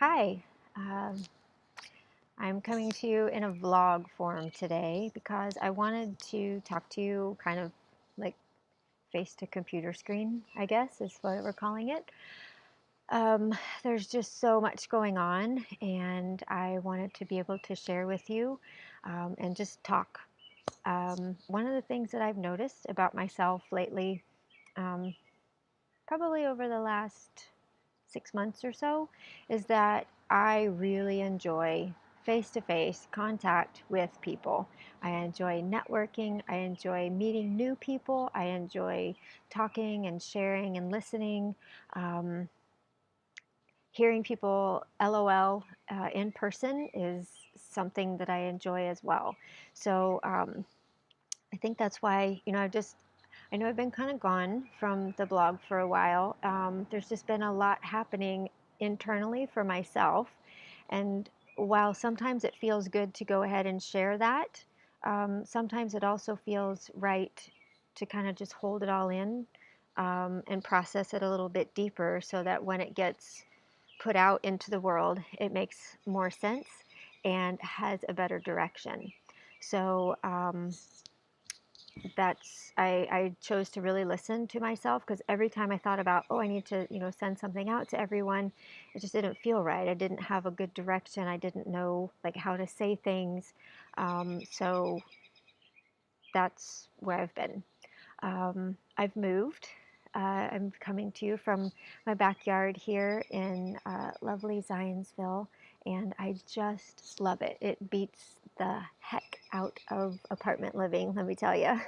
Hi, um, I'm coming to you in a vlog form today because I wanted to talk to you kind of like face to computer screen, I guess is what we're calling it. There's just so much going on, and I wanted to be able to share with you and just talk. One of the things that I've noticed about myself lately, um, probably over the last 6 months or so, is that I really enjoy face to face contact with people. I enjoy networking. I enjoy meeting new people. I enjoy talking and sharing and listening. Um, Hearing people LOL in person is something that I enjoy as well. So I think that's why, I know I've been kind of gone from the blog for a while. There's just been a lot happening internally for myself. And while sometimes it feels good to go ahead and share that, sometimes it also feels right to kind of just hold it all in and process it a little bit deeper so that when it gets put out into the world, it makes more sense and has a better direction. So I chose to really listen to myself because every time I thought about, oh, I need to, send something out to everyone, it just didn't feel right. I didn't have a good direction. I didn't know like how to say things. So that's where I've been. I've moved. I'm coming to you from my backyard here in lovely Zionsville, and I just love it. It beats the heck out of apartment living, let me tell you.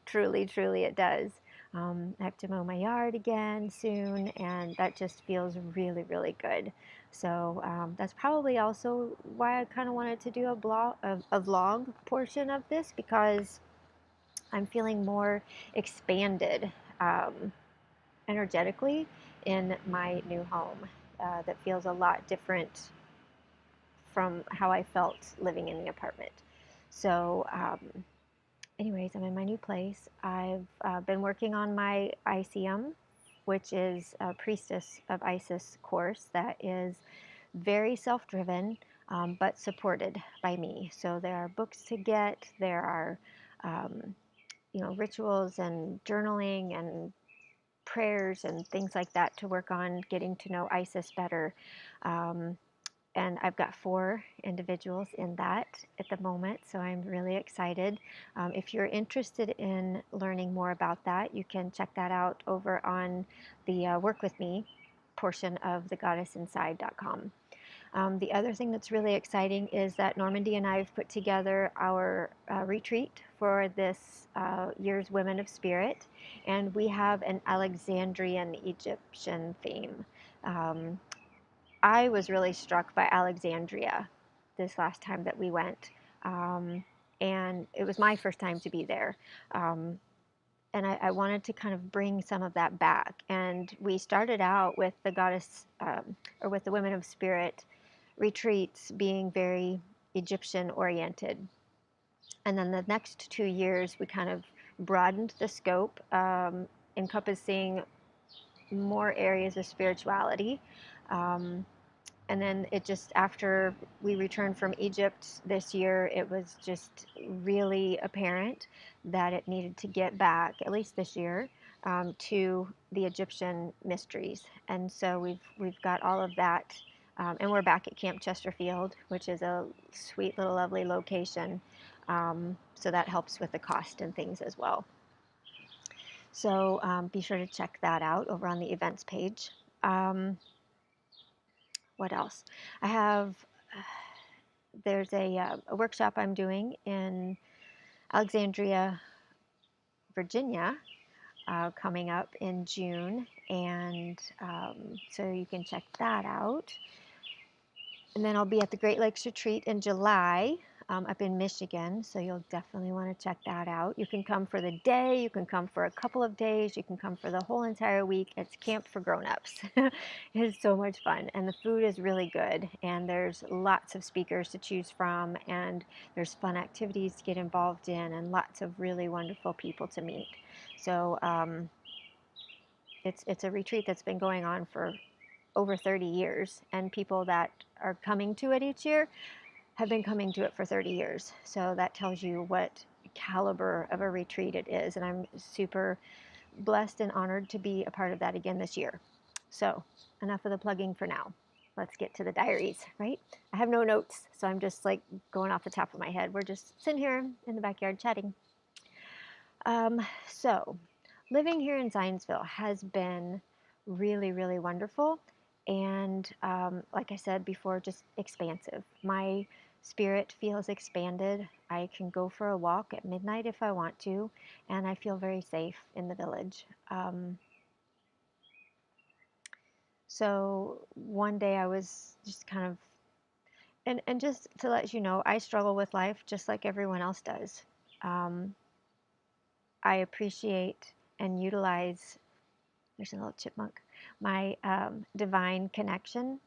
Truly, truly, it does. I have to mow my yard again soon, and that just feels really, really good. So that's probably also why I kind of wanted to do a vlog portion of this because I'm feeling more expanded um, energetically in my new home. That feels a lot different from how I felt living in the apartment. So, anyways, I'm in my new place. I've been working on my ICM, which is a Priestess of Isis course that is very self driven, but supported by me. So there are books to get, there are um, rituals and journaling and prayers and things like that to work on getting to know Isis better. Um, and I've got 4 individuals in that at the moment, so I'm really excited. If you're interested in learning more about that, you can check that out over on the Work With Me portion of thegoddessinside.com. The other thing that's really exciting is that Normandy and I have put together our retreat for this year's Women of Spirit, and we have an Alexandrian Egyptian theme. Um, I was really struck by Alexandria this last time that we went, um, and it was my first time to be there. Um, and I wanted to kind of bring some of that back. And we started out with the goddess, or with the Women of Spirit retreats being very Egyptian oriented. And then the next 2 years, we kind of broadened the scope, encompassing more areas of spirituality. Um, and then it just, after we returned from Egypt this year, it was just really apparent that it needed to get back, at least this year, to the Egyptian mysteries. And so we've got all of that, and we're back at Camp Chesterfield, which is a sweet little lovely location. So that helps with the cost and things as well. So be sure to check that out over on the events page. What else? I have, there's a workshop I'm doing in Alexandria, Virginia, coming up in June, and so you can check that out. And then I'll be at the Great Lakes Retreat in July, up in Michigan, so you'll definitely want to check that out. You can come for the day, you can come for a couple of days, you can come for the whole entire week. It's camp for grown-ups. It's so much fun, and the food is really good, and there's lots of speakers to choose from, and there's fun activities to get involved in, and lots of really wonderful people to meet. So it's a retreat that's been going on for over 30 years, and people that are coming to it each year have been coming to it for 30 years. So that tells you what caliber of a retreat it is, and I'm super blessed and honored to be a part of that again this year. So enough of the plugging for now. Let's get to the diaries, right? I have no notes, so I'm just like going off the top of my head. We're just sitting here in the backyard chatting. So living here in Zionsville has been really, really wonderful. And like I said before, just expansive. My spirit feels expanded. I can go for a walk at midnight if I want to, and I feel very safe in the village. So one day I was just kind of, and just to let you know, I struggle with life just like everyone else does. Um, I appreciate and utilize, there's a little chipmunk, my divine connection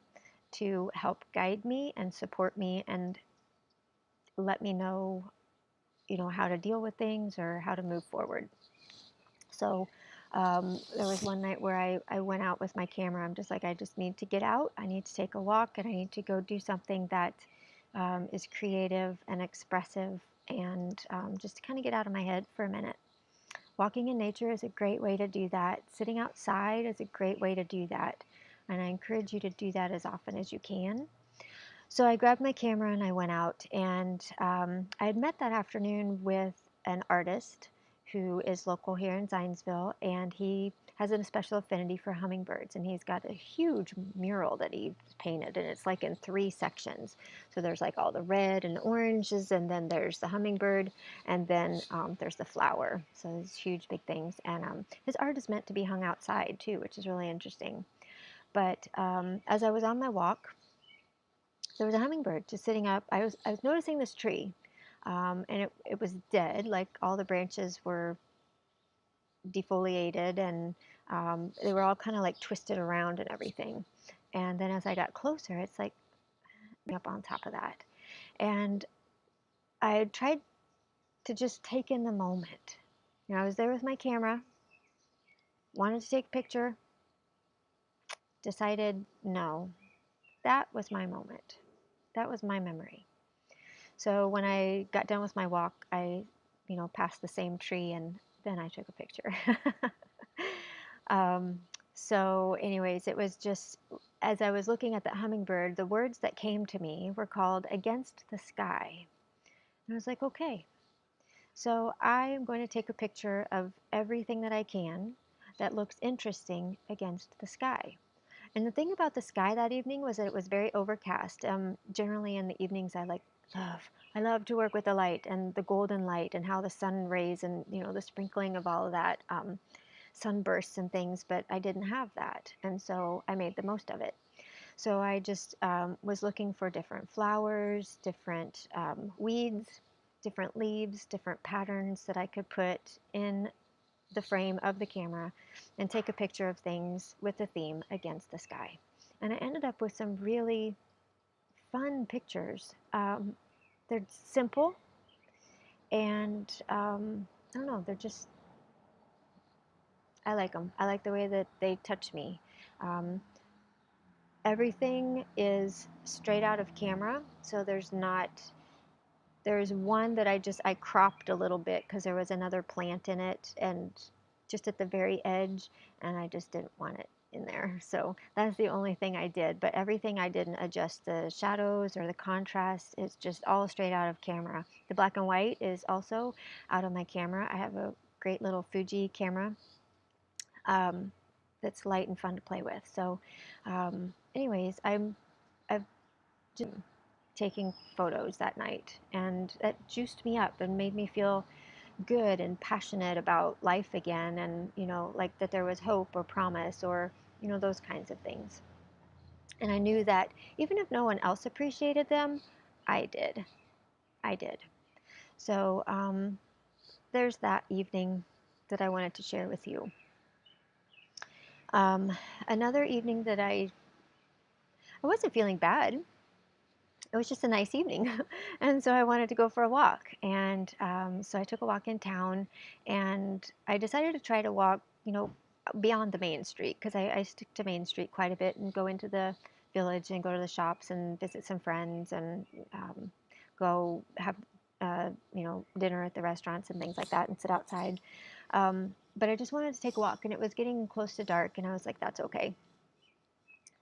to help guide me and support me and let me know, how to deal with things or how to move forward. So there was one night where I went out with my camera. I'm just like, I just need to get out. I need to take a walk and I need to go do something that is creative and expressive and just to kind of get out of my head for a minute. Walking in nature is a great way to do that. Sitting outside is a great way to do that. And I encourage you to do that as often as you can. So I grabbed my camera and I went out. And I had met that afternoon with an artist who is local here in Zionsville. And he has a special affinity for hummingbirds. And he's got a huge mural that he painted. And it's like in 3 sections. So there's like all the red and oranges. And then there's the hummingbird. And then there's the flower. So these huge big things. And his art is meant to be hung outside too, which is really interesting. But as I was on my walk, there was a hummingbird just sitting up. I was noticing this tree, and it was dead. Like all the branches were defoliated, and they were all kind of like twisted around and everything. And then as I got closer, it's like up on top of that. And I tried to just take in the moment. I was there with my camera, wanted to take a picture, decided no, that was my moment. That was my memory. So when I got done with my walk, I, passed the same tree and then I took a picture. um, so, anyways, it was just as I was looking at that hummingbird, the words that came to me were called "Against the Sky." And I was like, okay, so I am going to take a picture of everything that I can that looks interesting against the sky. And the thing about the sky that evening was that it was very overcast. Generally in the evenings, I love to work with the light and the golden light and how the sun rays and the sprinkling of all of that sunbursts and things. But I didn't have that, and so I made the most of it. So I just was looking for different flowers, different weeds, different leaves, different patterns that I could put in the frame of the camera and take a picture of things with the theme against the sky. And I ended up with some really fun pictures. They're simple and I don't know, they're just, I like them. I like the way that they touch me. Um, Everything is straight out of camera, so there's one that I cropped a little bit because there was another plant in it and just at the very edge, and I just didn't want it in there. So that's the only thing I did. But everything I didn't adjust the shadows or the contrast. It's just all straight out of camera. The black and white is also out of my camera. I have a great little Fuji camera um, that's light and fun to play with. So, anyways, I've been taking photos that night, and that juiced me up and made me feel good and passionate about life again, and like that there was hope or promise or those kinds of things. And I knew that even if no one else appreciated them, I did. I did. So there's that evening that I wanted to share with you. Um, Another evening that I wasn't feeling bad. It was just a nice evening. And so I wanted to go for a walk. And so I took a walk in town and I decided to try to walk, beyond the main street, because I stick to Main Street quite a bit and go into the village and go to the shops and visit some friends and go have dinner at the restaurants and things like that and sit outside. But I just wanted to take a walk, and it was getting close to dark, and I was like, that's okay.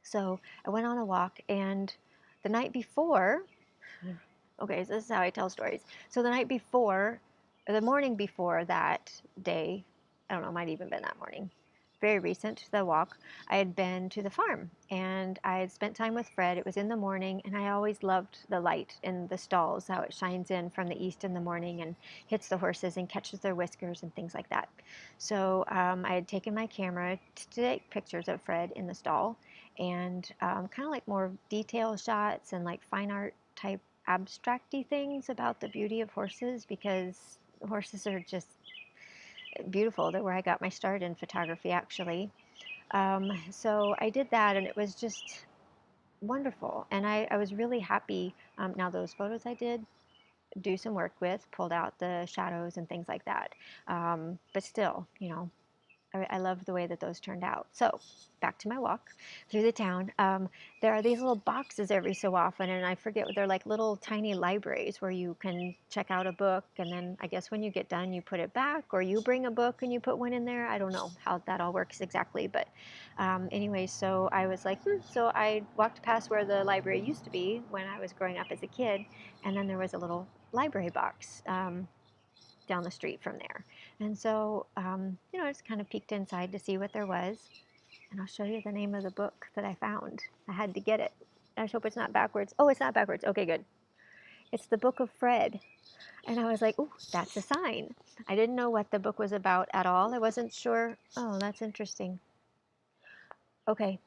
So I went on a walk, and the night before, okay, so this is how I tell stories. So the night before, or the morning before that day, I don't know, it might even been that morning, very recent to the walk, I had been to the farm and I had spent time with Fred. It was in the morning, and I always loved the light in the stalls, how it shines in from the east in the morning and hits the horses and catches their whiskers and things like that. So I had taken my camera to take pictures of Fred in the stall, and kind of like more detail shots and like fine art type abstracty things about the beauty of horses, because horses are just beautiful. They're where I got my start in photography, actually. So I did that, and it was just wonderful. And I was really happy. Now, those photos I did do some work with, pulled out the shadows and things like that. But still, I love the way that those turned out. So back to my walk through the town. There are these little boxes every so often, and I forget what they're like, little tiny libraries where you can check out a book, and then I guess when you get done, you put it back, or you bring a book and you put one in there. I don't know how that all works exactly, but anyway, so I was like, So I walked past where the library used to be when I was growing up as a kid, and then there was a little library box. Down the street from there. And so, I just kind of peeked inside to see what there was. And I'll show you the name of the book that I found. I had to get it. I just hope it's not backwards. Oh, it's not backwards. Okay, good. It's the Book of Fred. And I was like, ooh, that's a sign. I didn't know what the book was about at all. I wasn't sure. Oh, that's interesting. Okay,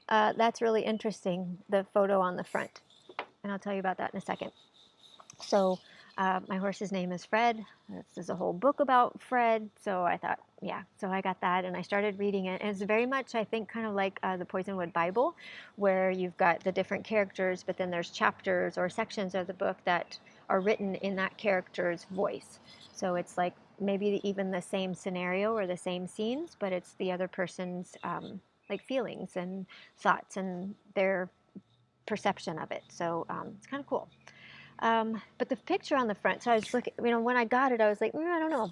that's really interesting, the photo on the front. And I'll tell you about that in a second. So my horse's name is Fred. This is a whole book about Fred. So I thought, yeah. So I got that, and I started reading it. And it's very much, I think, kind of like the Poisonwood Bible, where you've got the different characters, but then there's chapters or sections of the book that are written in that character's voice. So it's like maybe even the same scenario or the same scenes, but it's the other person's like feelings and thoughts and their perception of it. So it's kind of cool. But the picture on the front, so I was looking, when I got it, I was like, I don't know.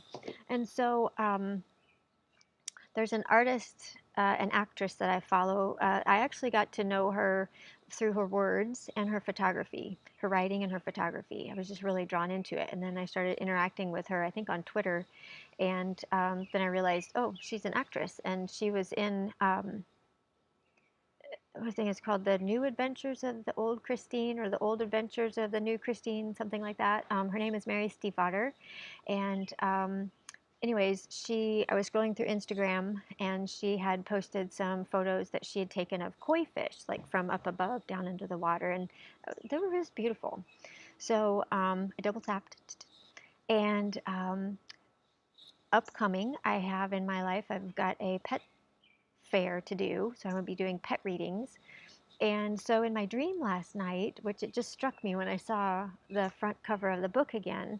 And so there's an artist, an actress that I follow. I actually got to know her through her words and her photography, her writing and her photography. I was just really drawn into it. And then I started interacting with her, I think on Twitter. And then I realized, oh, she's an actress. And she was in I think it's called The New Adventures of the Old Christine, or The Old Adventures of the New Christine, something like that. Her name is Mary Stiefvater. And anyways, I was scrolling through Instagram, and she had posted some photos that she had taken of koi fish, like from up above down into the water. And they were just beautiful. So I double tapped. And upcoming, I have in my life, I've got a pet fair to do. So I'm going to be doing pet readings. And so in my dream last night, which it just struck me when I saw the front cover of the book again.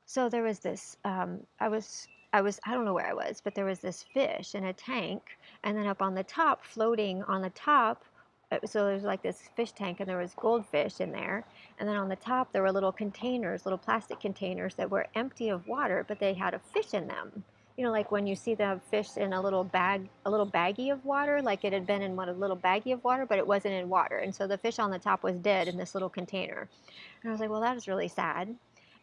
So there was this, I don't know where I was, but there was this fish in a tank, and then up on the top, floating on the top, so there's like this fish tank, and there was goldfish in there, and then on the top there were little containers, little plastic containers that were empty of water, but they had a fish in them. Like when you see the fish in a little bag, a little baggie of water, like it had been in a little baggie of water, but it wasn't in water. And so the fish on the top was dead in this little container. And I was like, well, that is really sad.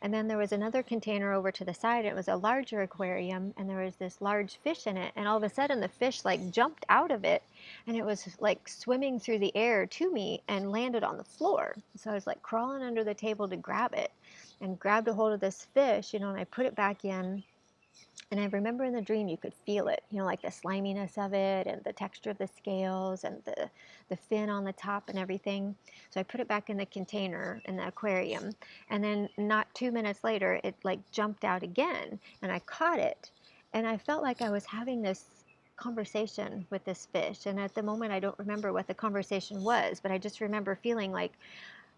And then there was another container over to the side. It was a larger aquarium, and there was this large fish in it. And all of a sudden, the fish like jumped out of it, and it was like swimming through the air to me and landed on the floor. So I was like crawling under the table to grab it, and grabbed a hold of this fish, and I put it back in. And I remember in the dream you could feel it, like the sliminess of it and the texture of the scales and the fin on the top and everything. So I put it back in the container in the aquarium. And then not 2 minutes later, it like jumped out again, and I caught it. And I felt like I was having this conversation with this fish. And at the moment, I don't remember what the conversation was, but I just remember feeling like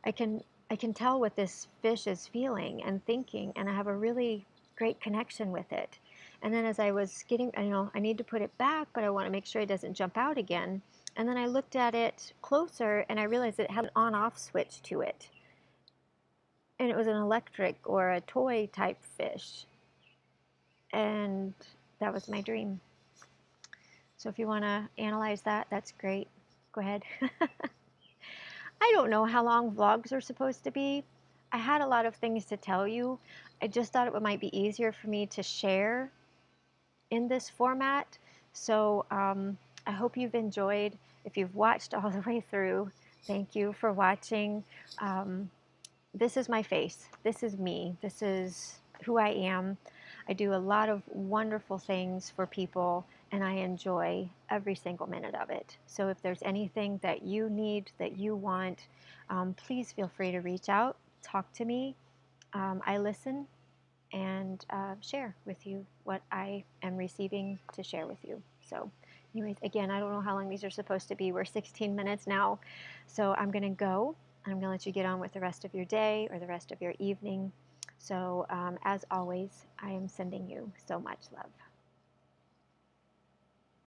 I can I can tell what this fish is feeling and thinking, and I have a really great connection with it. And then as I was getting, I need to put it back, but I want to make sure it doesn't jump out again. And then I looked at it closer and I realized it had an on-off switch to it. And it was an electric or a toy type fish. And that was my dream. So if you want to analyze that, that's great. Go ahead. I don't know how long vlogs are supposed to be. I had a lot of things to tell you. I just thought it might be easier for me to share in this format. So I hope you've enjoyed. If you've watched all the way through, thank you for watching. This is my face. This is me. This is who I am. I do a lot of wonderful things for people and I enjoy every single minute of it. So if there's anything that you need, that you want, please feel free to reach out, talk to me. I listen and share with you what I am receiving to share with you. So anyways, again, I don't know how long these are supposed to be. We're 16 minutes now. So I'm going to go. I'm going to let you get on with the rest of your day or the rest of your evening. So as always, I am sending you so much love.